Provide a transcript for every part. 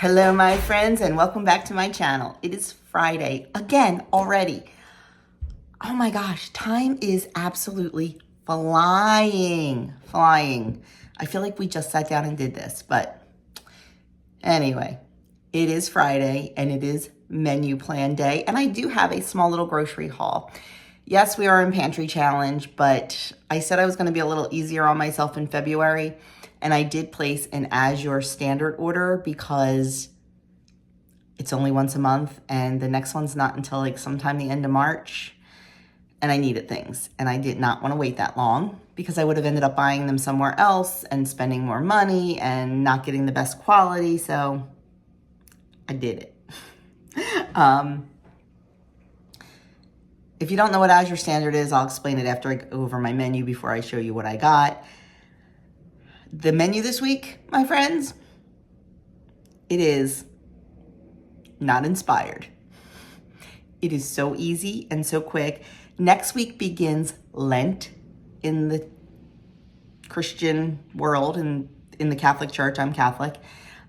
Hello, my friends, and welcome back to my channel. It is Friday again already. Oh my gosh, time is absolutely flying. I feel like we just sat down and did this, but anyway, it is Friday and it is menu plan day, and I do have a small little grocery haul. Yes, we are in pantry challenge, but I said I was going to be a little easier on myself in February. And I did place an Azure Standard order because it's only once a month and the next one's not until like sometime the end of March. And I needed things and I did not want to wait that long because I would have ended up buying them somewhere else and spending more money and not getting the best quality. So I did it. If you don't know what Azure Standard is, I'll explain it after I go over my menu before I show you what I got. The menu this week, my friends, it is not inspired. It is so easy and so quick. Next week begins Lent in the Christian world and in the Catholic Church. I'm Catholic.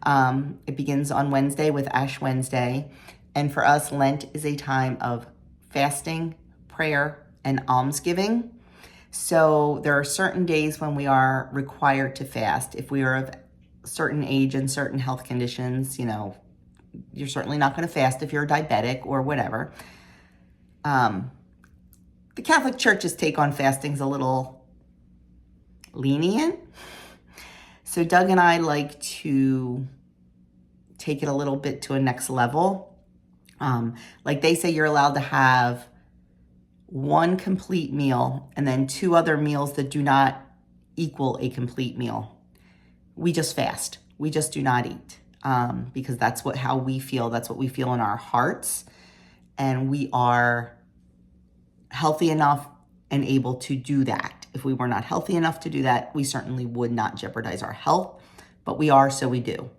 It begins on Wednesday with Ash Wednesday. And for us, Lent is a time of fasting, prayer, and almsgiving. So there are certain days when we are required to fast. If we are of a certain age and certain health conditions, you know, you're certainly not going to fast if you're diabetic or whatever. The Catholic Church's take on fasting is a little lenient. So Doug and I like to take it a little bit to a next level. Like they say you're allowed to have one complete meal and then two other meals that do not equal a complete meal. We just fast. We just do not eat because that's how we feel. That's what we feel in our hearts. And we are healthy enough and able to do that. If we were not healthy enough to do that, we certainly would not jeopardize our health, but we are, so we do.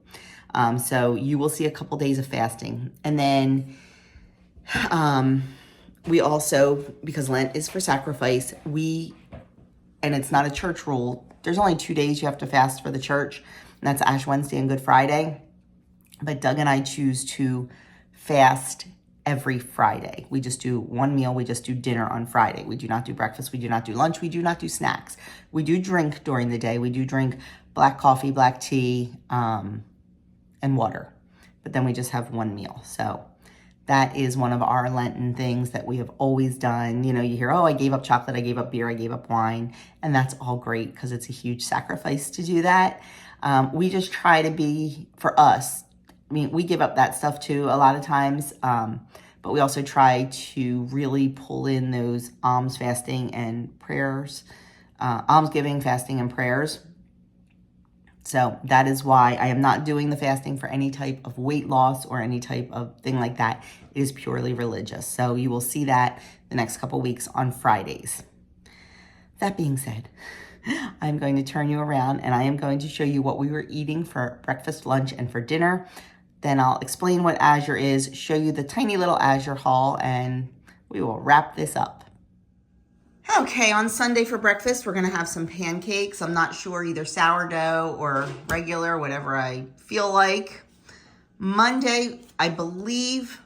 So you will see a couple days of fasting. And then we also, because Lent is for sacrifice, and it's not a church rule, there's only 2 days you have to fast for the church, and that's Ash Wednesday and Good Friday. But Doug and I choose to fast every Friday. We just do one meal. We just do dinner on Friday. We do not do breakfast. We do not do lunch. We do not do snacks. We do drink during the day. We do drink black coffee, black tea, and water. But then we just have one meal. So that is one of our Lenten things that we have always done. You know, you hear, oh, I gave up chocolate, I gave up beer, I gave up wine. And that's all great because it's a huge sacrifice to do that. We just try to be, for us, I mean, we give up that stuff too a lot of times. But we also try to really pull in those alms fasting and prayers, almsgiving, fasting, and prayers. So that is why I am not doing the fasting for any type of weight loss or any type of thing like that. It is purely religious. So you will see that the next couple weeks on Fridays. That being said, I'm going to turn you around and I am going to show you what we were eating for breakfast, lunch, and for dinner. Then I'll explain what Azure is, show you the tiny little Azure haul, and we will wrap this up. Okay, on Sunday for breakfast, we're going to have some pancakes. I'm not sure, either sourdough or regular, whatever I feel like. Monday, I believe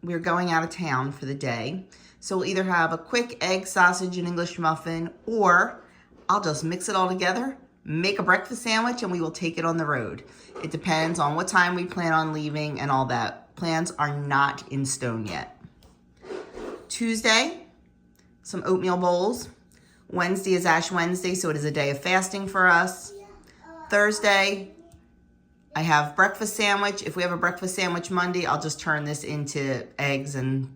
we're going out of town for the day. So we'll either have a quick egg, sausage, and English muffin, or I'll just mix it all together, make a breakfast sandwich, and we will take it on the road. It depends on what time we plan on leaving and all that. Plans are not in stone yet. Tuesday, some oatmeal bowls. Wednesday is Ash Wednesday, so it is a day of fasting for us. Thursday, I have breakfast sandwich. If we have a breakfast sandwich Monday, I'll just turn this into eggs and,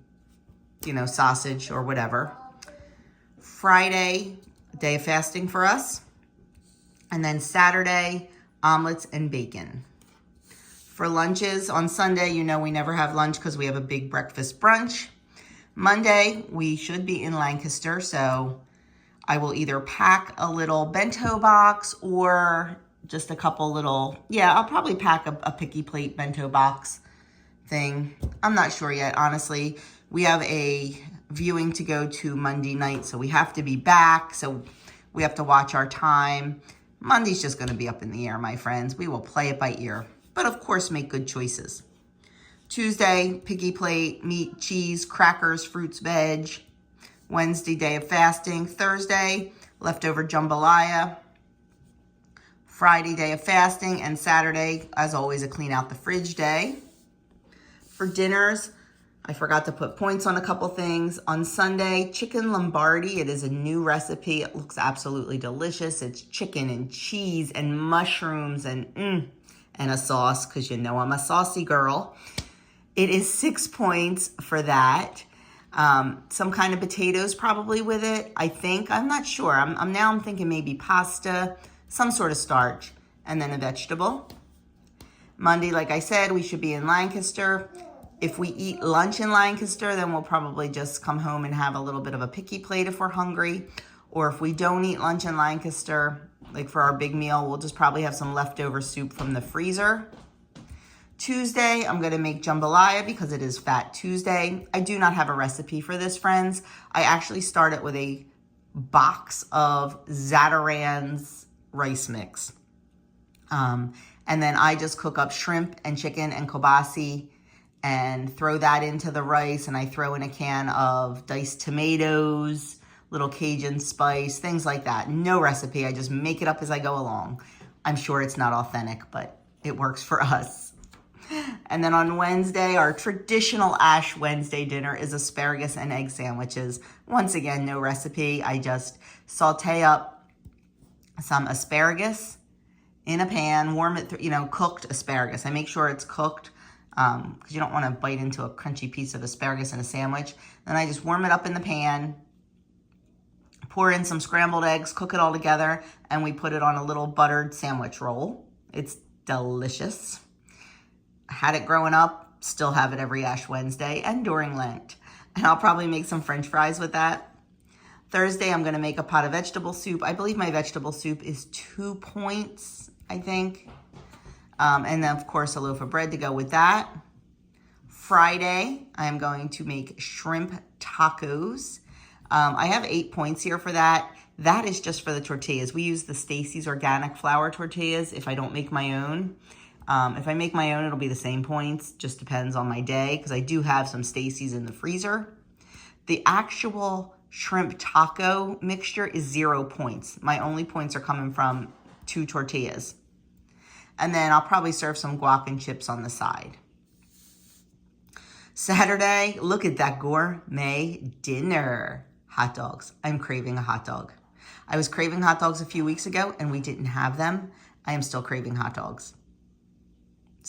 you know, sausage or whatever. Friday, a day of fasting for us. And then Saturday, omelets and bacon. For lunches on Sunday, you know we never have lunch because we have a big breakfast brunch. Monday, we should be in Lancaster, so I will either pack a little bento box or just a couple little, I'll probably pack a picky plate bento box thing. I'm not sure yet, honestly. We have a viewing to go to Monday night, so we have to be back, so we have to watch our time. Monday's just going to be up in the air, my friends. We will play it by ear. but of course make good choices. Tuesday, piggy plate, meat, cheese, crackers, fruits, veg. Wednesday, day of fasting. Thursday, leftover jambalaya. Friday, day of fasting. And Saturday, as always, a clean out the fridge day. For dinners, I forgot to put points on a couple things. On Sunday, chicken Lombardi. It is a new recipe. It looks absolutely delicious. It's chicken and cheese and mushrooms and a sauce, because you know I'm a saucy girl. It is 6 points for that. Some kind of potatoes probably with it, I think. I'm not sure. I'm thinking maybe pasta, some sort of starch, and then a vegetable. Monday, like I said, we should be in Lancaster. If we eat lunch in Lancaster, then we'll probably just come home and have a little bit of a picky plate if we're hungry. Or if we don't eat lunch in Lancaster, like for our big meal, we'll just probably have some leftover soup from the freezer. Tuesday, I'm going to make jambalaya because it is Fat Tuesday. I do not have a recipe for this, friends. I actually started with a box of Zatarain's rice mix. And then I just cook up shrimp and chicken and kibasi and throw that into the rice. And I throw in a can of diced tomatoes, little Cajun spice, things like that. No recipe. I just make it up as I go along. I'm sure it's not authentic, but it works for us. And then on Wednesday, our traditional Ash Wednesday dinner is asparagus and egg sandwiches. Once again, no recipe. I just saute up some asparagus in a pan, warm it through, cooked asparagus. I make sure it's cooked because you don't want to bite into a crunchy piece of asparagus in a sandwich. Then I just warm it up in the pan, pour in some scrambled eggs, cook it all together, and we put it on a little buttered sandwich roll. It's delicious. Had it growing up, still have it every Ash Wednesday and during Lent. And I'll probably make some French fries with that. Thursday, I'm going to make a pot of vegetable soup. I believe my vegetable soup is 2 points, I think. And then, of course, a loaf of bread to go with that. Friday, I am going to make shrimp tacos. I have 8 points here for that. That is just for the tortillas. We use the Stacy's organic flour tortillas if I don't make my own. If I make my own, it'll be the same points. Just depends on my day because I do have some Stacy's in the freezer. The actual shrimp taco mixture is 0 points. My only points are coming from 2 tortillas. And then I'll probably serve some guac and chips on the side. Saturday, look at that gourmet dinner. Hot dogs. I'm craving a hot dog. I was craving hot dogs a few weeks ago and we didn't have them. I am still craving hot dogs.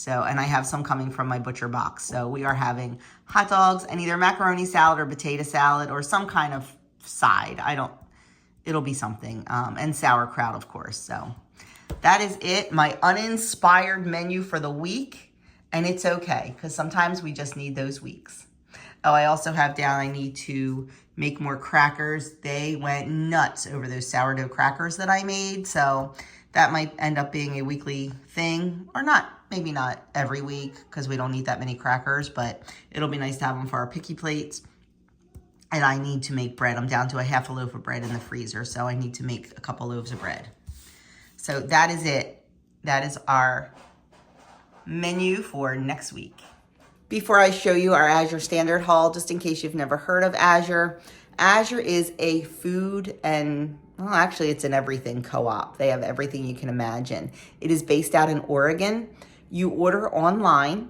And I have some coming from my butcher box. So we are having hot dogs and either macaroni salad or potato salad or some kind of side. It'll be something. And sauerkraut, of course. So that is it. My uninspired menu for the week. And it's okay because sometimes we just need those weeks. Oh, I also have down I need to make more crackers. They went nuts over those sourdough crackers that I made. So that might end up being a weekly thing or not. Maybe not every week because we don't eat that many crackers, but it'll be nice to have them for our picky plates. And I need to make bread. I'm down to a half a loaf of bread in the freezer, so I need to make a couple loaves of bread. So that is it. That is our menu for next week. Before I show you our Azure Standard haul, just in case you've never heard of Azure, Azure is a food and, well, actually it's an everything co-op. They have everything you can imagine. It is based out in Oregon. You order online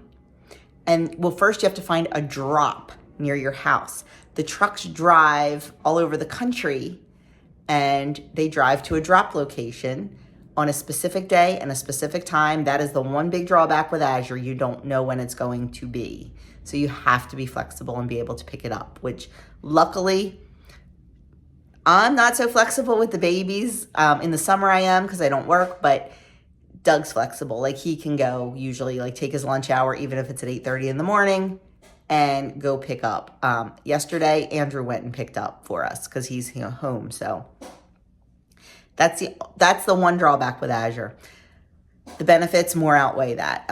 and, well, first you have to find a drop near your house. The trucks drive all over the country and they drive to a drop location on a specific day and a specific time. That is the one big drawback with Azure. You don't know when it's going to be. So you have to be flexible and be able to pick it up, which luckily I'm not so flexible with the babies. In the summer I am because I don't work, but Doug's flexible. Like he can go usually like take his lunch hour, even if it's at 8:30 in the morning, and go pick up. Yesterday, Andrew went and picked up for us because he's home. So that's the one drawback with Azure. The benefits more outweigh that.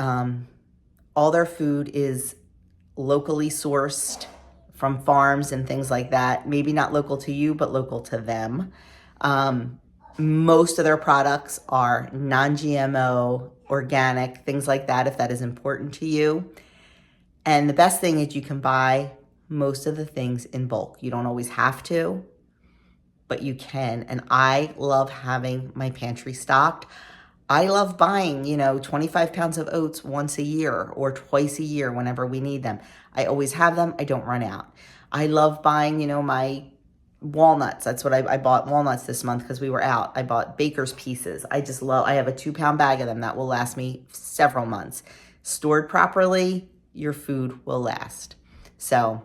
All their food is locally sourced from farms and things like that. Maybe not local to you, but local to them. Most of their products are non-GMO, organic, things like that, if that is important to you. And the best thing is you can buy most of the things in bulk. You don't always have to, but you can. And I love having my pantry stocked. I love buying, 25 pounds of oats once a year or twice a year whenever we need them. I always have them. I don't run out. I love buying, my walnuts. That's what I bought walnuts this month because we were out. I bought baker's pieces. I have a 2-pound bag of them that will last me several months. Stored properly, your food will last. So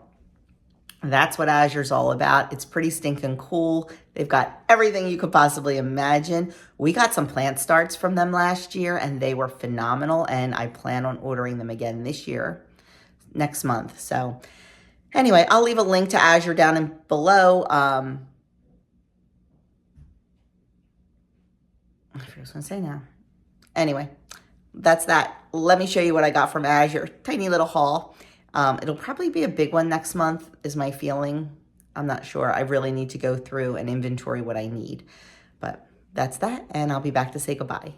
that's what Azure's all about. It's pretty stinking cool. They've got everything you could possibly imagine. We got some plant starts from them last year and they were phenomenal, and I plan on ordering them again this year, next month. So anyway, I'll leave a link to Azure down below. I forget what I was going to say now. Anyway, that's that. Let me show you what I got from Azure. Tiny little haul. It'll probably be a big one next month is my feeling. I'm not sure. I really need to go through and inventory what I need. But that's that, and I'll be back to say goodbye.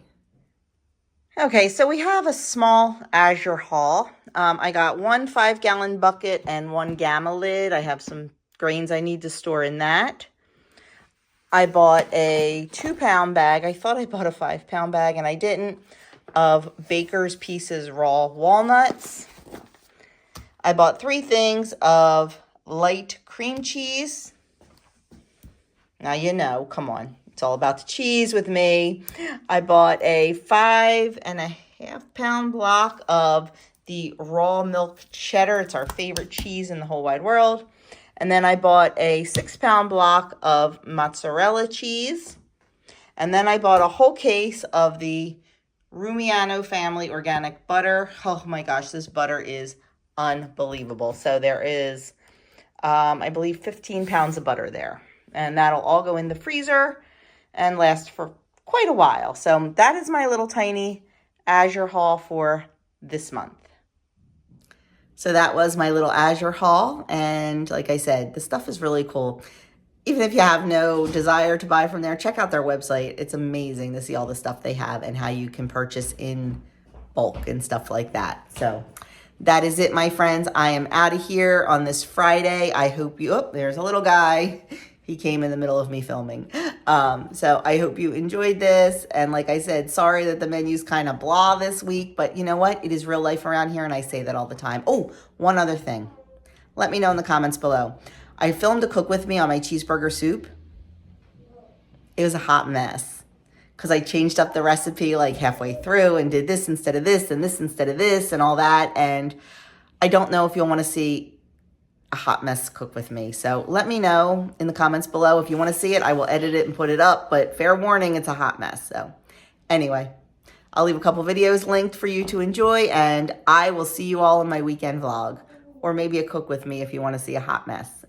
Okay, so we have a small Azure haul. I got one 5-gallon bucket and one Gamma lid. I have some grains I need to store in that. I bought a 2-pound bag. I thought I bought a 5-pound bag, and I didn't, of Baker's Pieces raw walnuts. I bought 3 things of light cream cheese. Now, come on. It's all about the cheese with me. I bought a 5.5-pound block of the raw milk cheddar. It's our favorite cheese in the whole wide world. And then I bought a 6-pound block of mozzarella cheese. And then I bought a whole case of the Rumiano family organic butter. Oh my gosh, this butter is unbelievable. So there is, I believe, 15 pounds of butter there. And that'll all go in the freezer and last for quite a while. So that is my little tiny Azure haul for this month. So that was my little Azure haul. And like I said, the stuff is really cool. Even if you have no desire to buy from there, check out their website. It's amazing to see all the stuff they have and how you can purchase in bulk and stuff like that. So that is it, my friends. I am out of here on this Friday. I hope you, oh, there's a little guy. He came in the middle of me filming. So I hope you enjoyed this. And like I said, sorry that the menu's kind of blah this week, but you know what? It is real life around here, and I say that all the time. Oh, one other thing. Let me know in the comments below. I filmed a cook with me on my cheeseburger soup. It was a hot mess because I changed up the recipe like halfway through and did this instead of this and this instead of this and all that. And I don't know if you'll want to see a hot mess cook with me. So let me know in the comments below. If you want to see it, I will edit it and put it up, but fair warning, it's a hot mess. So anyway, I'll leave a couple videos linked for you to enjoy, and I will see you all in my weekend vlog, or maybe a cook with me if you want to see a hot mess.